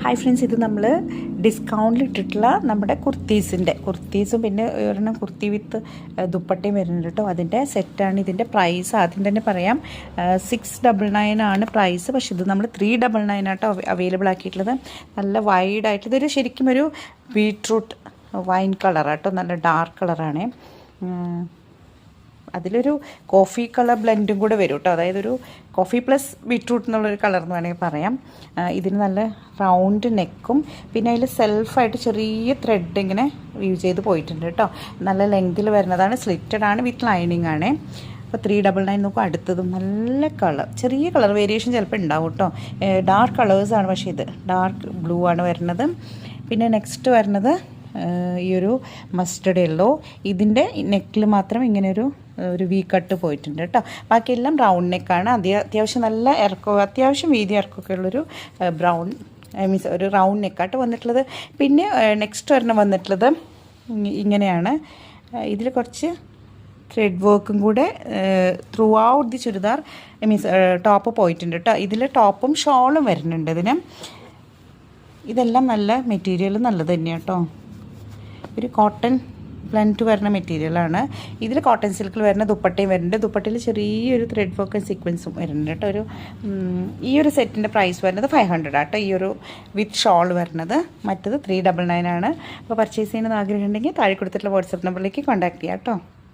Hi friends, ഇത് നമ്മൾ ഡിസ്കൗണ്ടിൽ ഇട്ടിട്ടുള്ള നമ്മുടെ കുർത്തീസും പിന്നെ ഒരെണ്ണം കുർത്തി വിത്ത് ദുപ്പട്ടയും വരുന്നുണ്ട് കേട്ടോ. അതിൻ്റെ സെറ്റാണ്. ഇതിൻ്റെ പ്രൈസ് ആദ്യം തന്നെ പറയാം, 699 ആണ് പ്രൈസ്. പക്ഷേ ഇത് നമ്മൾ 399 ആട്ടോ അവൈലബിൾ ആക്കിയിട്ടുള്ളത്. നല്ല വൈഡായിട്ട് ഇതൊരു ശരിക്കും ഒരു ബീട്രൂട്ട് വൈൻ കളറാട്ടോ, നല്ല ഡാർക്ക് കളറാണ്. അതിലൊരു കോഫി കളർ ബ്ലെൻഡും കൂടെ വരും കേട്ടോ. അതായത് ഒരു കോഫി പ്ലസ് ബീട്രൂട്ട് എന്നുള്ളൊരു കളർ എന്ന് വേണമെങ്കിൽ പറയാം. ഇതിന് നല്ല റൗണ്ട് നെക്കും പിന്നെ അതിൽ സെൽഫായിട്ട് ചെറിയ ത്രെഡ് ഇങ്ങനെ യൂസ് ചെയ്ത് പോയിട്ടുണ്ട് കേട്ടോ. നല്ല ലെങ്തിൽ വരുന്നതാണ്, സ്ലിറ്റഡ് ആണ്, വിത്ത് ലൈനിങ് ആണ്. അപ്പോൾ 399 നോക്കും. അടുത്തതും നല്ല കളർ, ചെറിയ കളർ വേരിയേഷൻ ചിലപ്പോൾ ഉണ്ടാവും കേട്ടോ. ഡാർക്ക് കളേഴ്സാണ്, പക്ഷേ ഇത് ഡാർക്ക് ബ്ലൂ ആണ് വരുന്നത്. പിന്നെ നെക്സ്റ്റ് വരുന്നത് ഈ ഒരു മസ്റ്റർഡ് യെല്ലോ. ഇതിൻ്റെ നെക്കിൽ മാത്രം ഇങ്ങനെ ഒരു വി കട്ട് പോയിട്ടുണ്ട് കേട്ടോ. ബാക്കിയെല്ലാം റൗണ്ട് നെക്കാണ്. അത്യാവശ്യം നല്ല അത്യാവശ്യം വീതി ഇറക്കമൊക്കെ ഉള്ളൊരു ബ്രൗൺ മീൻസ് ഒരു റൗണ്ട് നെക്കാട്ട് വന്നിട്ടുള്ളത്. പിന്നെ നെക്സ്റ്റ് ഒരെണ്ണം വന്നിട്ടുള്ളത് ഇങ്ങനെയാണ്. ഇതിൽ കുറച്ച് ത്രെഡ് വർക്കും കൂടെ through out the churidar means top പോയിട്ടുണ്ട് കേട്ടോ. ഇതിൽ ടോപ്പും ഷോളും വരുന്നുണ്ട് ഇതിന്. ഇതെല്ലാം നല്ല മെറ്റീരിയൽ നല്ലത് തന്നെയാണ് കേട്ടോ. ഒരു കോട്ടൺ ബ്ലെൻഡ് വരുന്ന മെറ്റീരിയലാണ്. ഇതിൽ കോട്ടൺ സിൽക്കിൽ വരുന്ന ദുപ്പട്ടയും വരുന്നുണ്ട്. ദുപ്പട്ടയിൽ ചെറിയൊരു ത്രെഡ് വർക്കും സീക്വൻസും വരുന്നുണ്ട് കേട്ടോ. ഈ ഒരു സെറ്റിൻ്റെ പ്രൈസ് വരുന്നത് 500 ആട്ടോ, ഈ ഒരു വിത്ത് ഷോൾ വരുന്നത്. മറ്റത് 399 ആണ്. അപ്പോൾ പർച്ചേസ് ചെയ്യുന്നത് ആഗ്രഹമുണ്ടെങ്കിൽ താഴെ കൊടുത്തിട്ടുള്ള വാട്സപ്പ് നമ്പറിലേക്ക് കോൺടാക്ട് ചെയ്യാം കേട്ടോ.